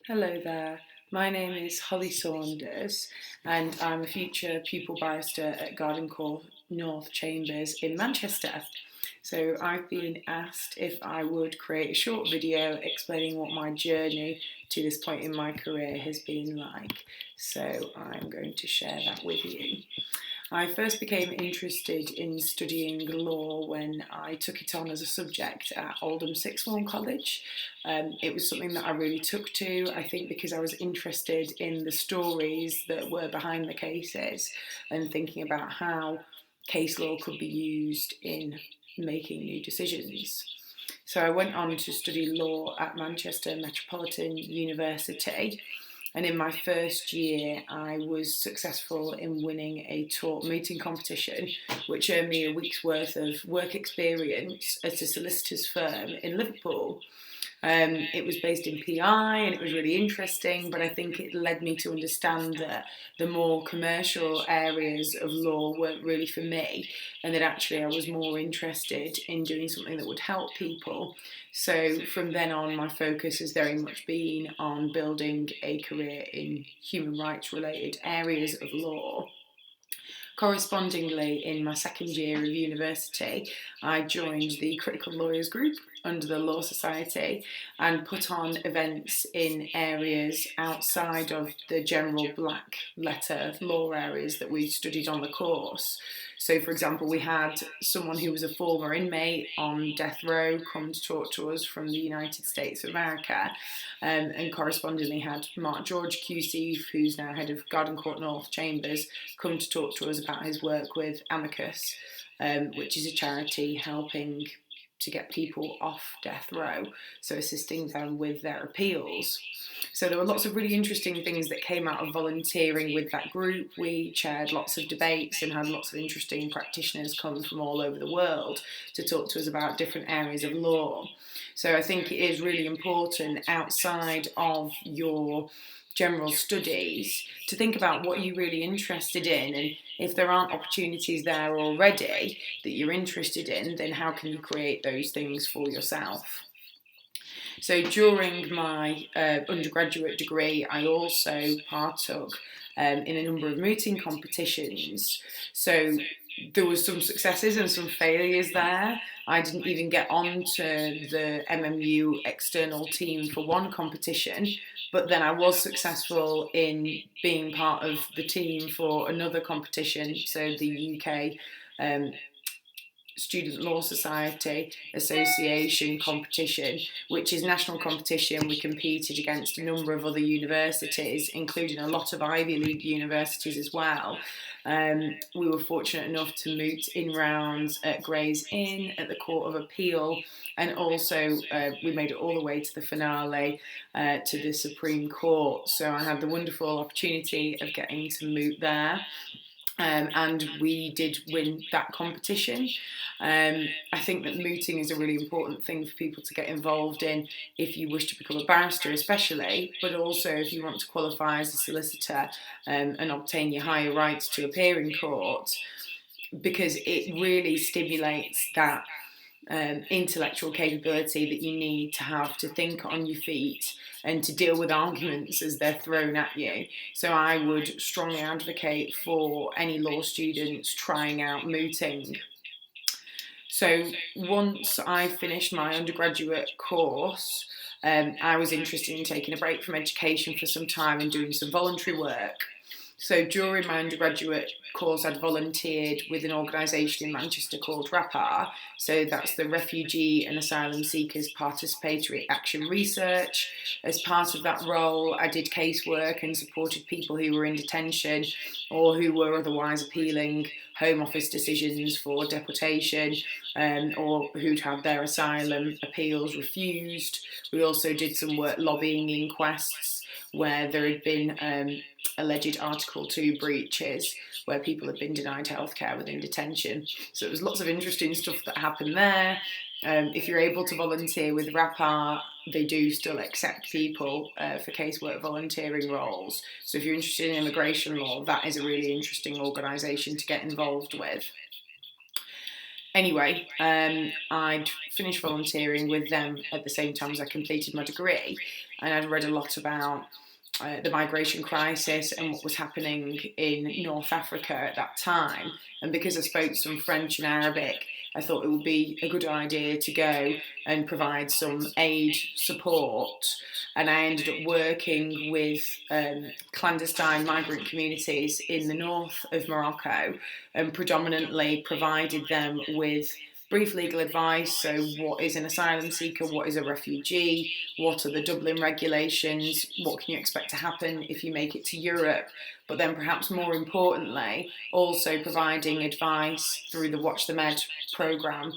Hello there, my name is Holly Saunders and I'm a future pupil barrister at Garden Court North Chambers in Manchester. So I've been asked if I would create a short video explaining what my journey to this point in my career has been like. So I'm going to share that with you. I first became interested in studying law when I took it on as a subject at Oldham Sixth Form College. It was something that I really took to, I think because I was interested in the stories that were behind the cases and thinking about how case law could be used in making new decisions. So I went on to study law at Manchester Metropolitan University. And in my first year, I was successful in winning a tort mooting competition, which earned me a week's worth of work experience at a solicitor's firm in Liverpool. It was based in PI and it was really interesting, but I think it led me to understand that the more commercial areas of law weren't really for me, and that actually I was more interested in doing something that would help people. So from then on, my focus has very much been on building a career in human rights related areas of law. Correspondingly, in my second year of university, I joined the Critical Lawyers Group under the Law Society and put on events in areas outside of the general black letter law areas that we studied on the course. So, for example, we had someone who was a former inmate on death row come to talk to us from the United States of America, and correspondingly had Mark George QC, who's now head of Garden Court North Chambers, come to talk to us about his work with Amicus, which is a charity helping to get people off death row, so assisting them with their appeals. So there were lots of really interesting things that came out of volunteering with that group. We chaired lots of debates and had lots of interesting practitioners come from all over the world to talk to us about different areas of law. So I think it is really important outside of your general studies to think about what you're really interested in, and if there aren't opportunities there already that you're interested in, then how can you create those things for yourself? So during my undergraduate degree, I also partook in a number of mooting competitions. So there was some successes and some failures there. I didn't even get onto the MMU external team for one competition, but then I was successful in being part of the team for another competition, so the UK Student Law Society Association competition, which is national competition. We competed against a number of other universities, including a lot of Ivy League universities as well. We were fortunate enough to moot in rounds at Gray's Inn, at the Court of Appeal, and also we made it all the way to the finale to the Supreme Court. So I had the wonderful opportunity of getting to moot there. And we did win that competition. I think that mooting is a really important thing for people to get involved in if you wish to become a barrister especially, but also if you want to qualify as a solicitor and obtain your higher rights to appear in court, because it really stimulates that intellectual capability that you need to have to think on your feet and to deal with arguments as they're thrown at you. So I would strongly advocate for any law students trying out mooting. So once I finished my undergraduate course, I was interested in taking a break from education for some time and doing some voluntary work. So during my undergraduate course, I'd volunteered with an organisation in Manchester called RAPAR. So that's the Refugee and Asylum Seekers Participatory Action Research. As part of that role, I did casework and supported people who were in detention or who were otherwise appealing Home Office decisions for deportation, or who'd had their asylum appeals refused. We also did some work lobbying inquests where there had been alleged Article 2 breaches where people had been denied healthcare within detention. So there was lots of interesting stuff that happened there. If you're able to volunteer with RAPAR, they do still accept people for casework volunteering roles. So if you're interested in immigration law, that is a really interesting organisation to get involved with. Anyway, I'd finished volunteering with them at the same time as I completed my degree. and I'd read a lot about the migration crisis and what was happening in North Africa at that time. And because I spoke some French and Arabic, I thought it would be a good idea to go and provide some aid support. And I ended up working with clandestine migrant communities in the north of Morocco, and predominantly provided them with brief legal advice. So what is an asylum seeker, what is a refugee, what are the Dublin regulations, what can you expect to happen if you make it to Europe, but then perhaps more importantly also providing advice through the Watch the Med programme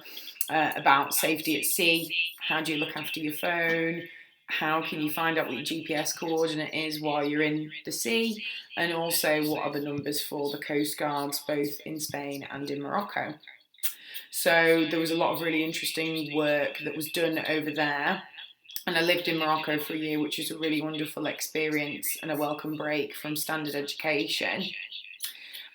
about safety at sea. How do you look after your phone? How can you find out what your GPS coordinate is while you're in the sea? And also, what are the numbers for the coast guards both in Spain and in Morocco? So there was a lot of really interesting work that was done over there. And I lived in Morocco for a year, which was a really wonderful experience and a welcome break from standard education.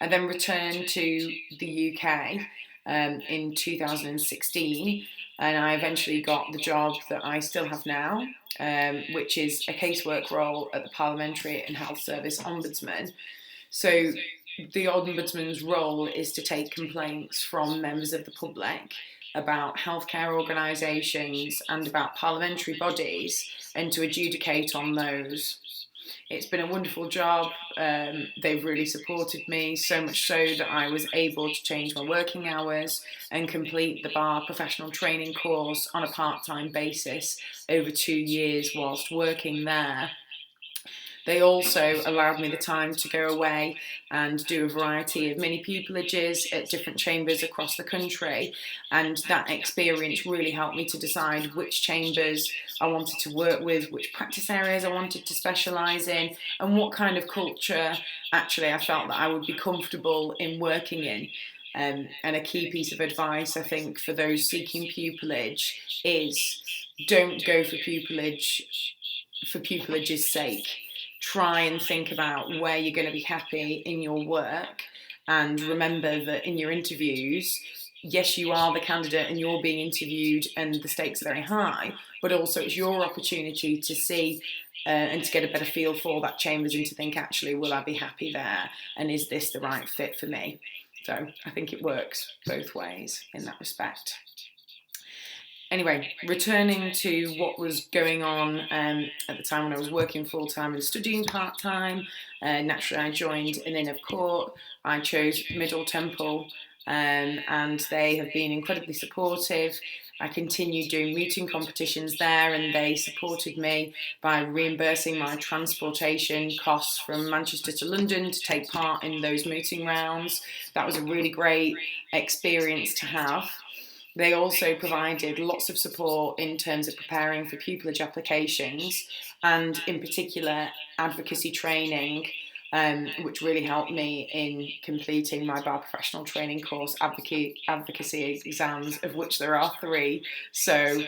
I then returned to the UK in 2016, and I eventually got the job that I still have now, which is a casework role at the Parliamentary and Health Service Ombudsman. So the Ombudsman's role is to take complaints from members of the public about healthcare organisations and about parliamentary bodies and to adjudicate on those. It's been a wonderful job. They've really supported me, so much so that I was able to change my working hours and complete the bar professional training course on a part-time basis over 2 years whilst working there. They also allowed me the time to go away and do a variety of mini pupilages at different chambers across the country, and that experience really helped me to decide which chambers I wanted to work with, which practice areas I wanted to specialise in, and what kind of culture actually I felt that I would be comfortable in working in. And a key piece of advice, I think, for those seeking pupilage is don't go for pupilage's sake. Try and think about where you're going to be happy in your work, and remember that in your interviews, yes, you are the candidate and you're being interviewed and the stakes are very high, but also it's your opportunity to see and to get a better feel for that chambers and to think, actually, will I be happy there, and is this the right fit for me? So I think it works both ways in that respect. Anyway, returning to what was going on at the time when I was working full-time and studying part-time, naturally I joined an Inn of Court. I chose Middle Temple, and they have been incredibly supportive. I continued doing mooting competitions there, and they supported me by reimbursing my transportation costs from Manchester to London to take part in those mooting rounds. That was a really great experience to have. They also provided lots of support in terms of preparing for pupillage applications, and in particular advocacy training, which really helped me in completing my bar professional training course advocacy exams, of which there are 3. So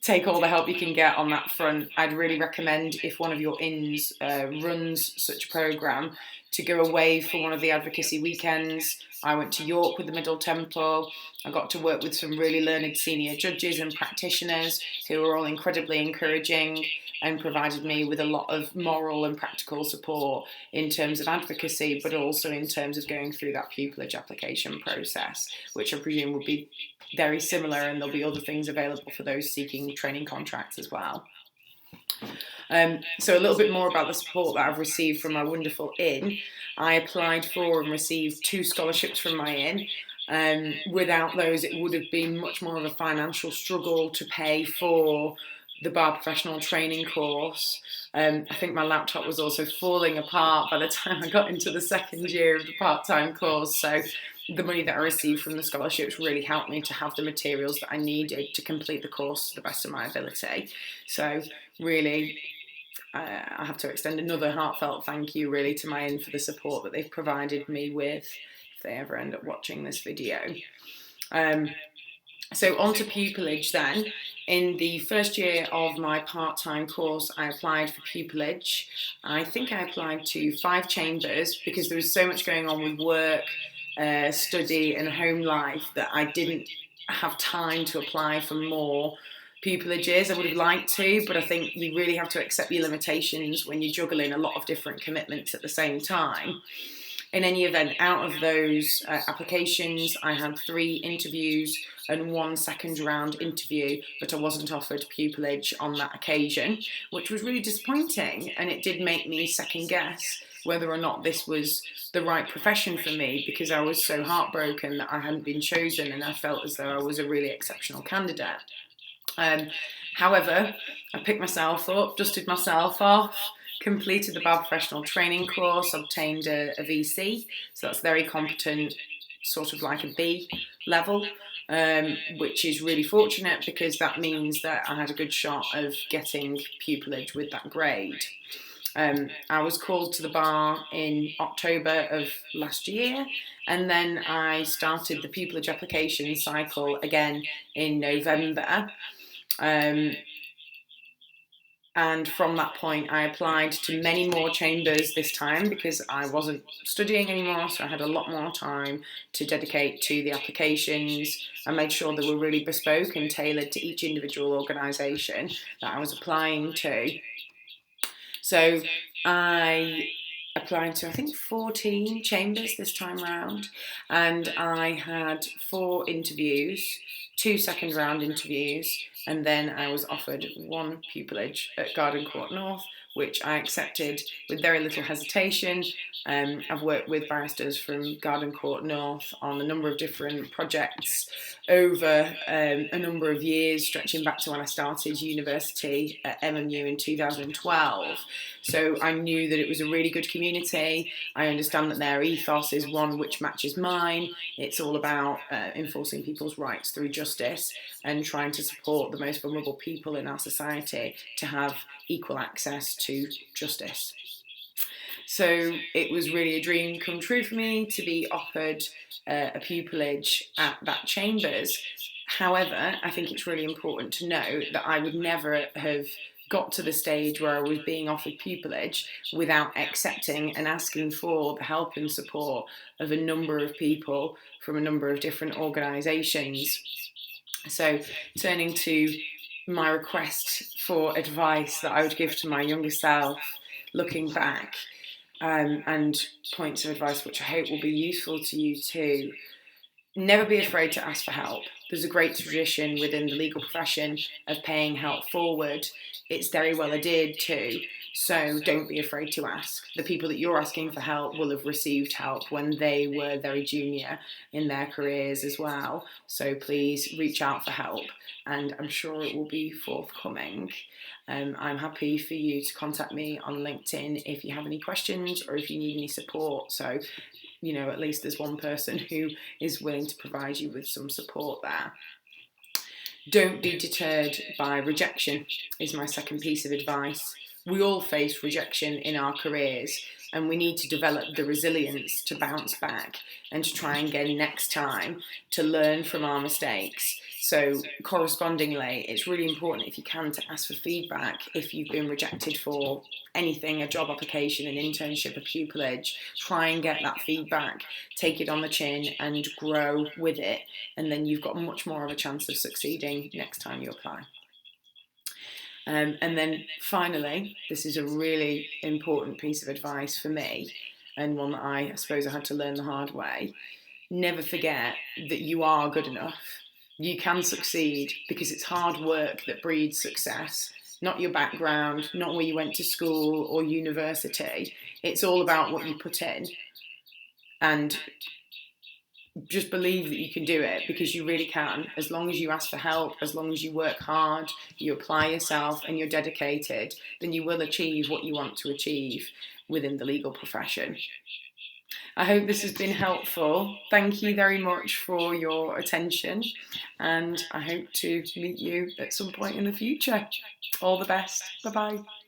take all the help you can get on that front. I'd really recommend, if one of your inns runs such a programme, to go away for one of the advocacy weekends. I went to York with the Middle Temple. I got to work with some really learned senior judges and practitioners who were all incredibly encouraging and provided me with a lot of moral and practical support in terms of advocacy, but also in terms of going through that pupillage application process, which I presume would be very similar, and there'll be other things available for those seeking training contracts as well. So a little bit more about the support that I've received from my wonderful inn. I applied for and received 2 scholarships from my inn. Without those, it would have been much more of a financial struggle to pay for the bar professional training course. I think my laptop was also falling apart by the time I got into the 2nd year of the part-time course. So the money that I received from the scholarships really helped me to have the materials that I needed to complete the course to the best of my ability. So really, I have to extend another heartfelt thank you really to my inn for the support that they've provided me with, if they ever end up watching this video. So on to pupillage then. In the 1st year of my part-time course, I applied for pupillage. I think I applied to 5 chambers because there was so much going on with work, study and home life that I didn't have time to apply for more pupilages. I would have liked to, but I think you really have to accept your limitations when you're juggling a lot of different commitments at the same time. In any event, out of those applications, I had 3 interviews and 1 second round interview, but I wasn't offered pupilage on that occasion, which was really disappointing, and it did make me second guess whether or not this was the right profession for me, because I was so heartbroken that I hadn't been chosen and I felt as though I was a really exceptional candidate. However, I picked myself up, dusted myself off, completed the bar professional training course, obtained a VC, so that's very competent, sort of like a B level, which is really fortunate because that means that I had a good shot of getting pupilage with that grade. I was called to the bar in October of last year, and then I started the pupilage application cycle again in November. And from that point, I applied to many more chambers this time because I wasn't studying anymore, so I had a lot more time to dedicate to the applications. I made sure they were really bespoke and tailored to each individual organisation that I was applying to. So I applied to, I think, 14 chambers this time round, and I had 4 interviews, 2 second round interviews, and then I was offered 1 pupilage at Garden Court North, which I accepted with very little hesitation. I've worked with barristers from Garden Court North on a number of different projects over a number of years, stretching back to when I started university at MMU in 2012. So I knew that it was a really good community. I understand that their ethos is one which matches mine. It's all about enforcing people's rights through justice and trying to support the most vulnerable people in our society to have equal access to justice. So it was really a dream come true for me to be offered a pupilage at that chambers. However, I think it's really important to note that I would never have got to the stage where I was being offered pupilage without accepting and asking for the help and support of a number of people from a number of different organisations. So turning to my request for advice that I would give to my younger self, looking back, and points of advice which I hope will be useful to you too. Never be afraid to ask for help. There's a great tradition within the legal profession of paying help forward. It's very well adhered to, so don't be afraid to ask. The people that you're asking for help will have received help when they were very junior in their careers as well. So please reach out for help, and I'm sure it will be forthcoming. I'm happy for you to contact me on LinkedIn if you have any questions or if you need any support. So, you know, at least there's one person who is willing to provide you with some support there. Don't be deterred by rejection is my second piece of advice. We all face rejection in our careers, and we need to develop the resilience to bounce back and to try again next time, to learn from our mistakes. So correspondingly, it's really important, if you can, to ask for feedback if you've been rejected for anything, a job application, an internship, a pupilage. Try and get that feedback, take it on the chin and grow with it, and then you've got much more of a chance of succeeding next time you apply. And then finally, this is a really important piece of advice for me, and one that I suppose I had to learn the hard way. Never forget that you are good enough. You can succeed, because it's hard work that breeds success, not your background, not where you went to school or university. It's all about what you put in. And just believe that you can do it, because you really can. As long as you ask for help, as long as you work hard, you apply yourself and you're dedicated, then you will achieve what you want to achieve within the legal profession. I hope this has been helpful. Thank you very much for your attention, and I hope to meet you at some point in the future. All the best. Bye-bye.